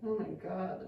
Oh my God.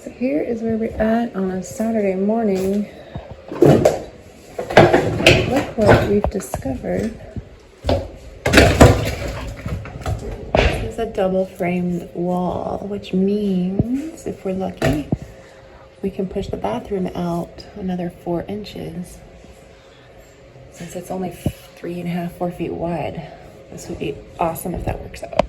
So here is where we're at on a Saturday morning. Look what we've discovered. This is a double framed wall, which means if we're lucky, we can push the bathroom out another 4 inches. Since it's only 3.5, 4 feet wide, this would be awesome if that works out.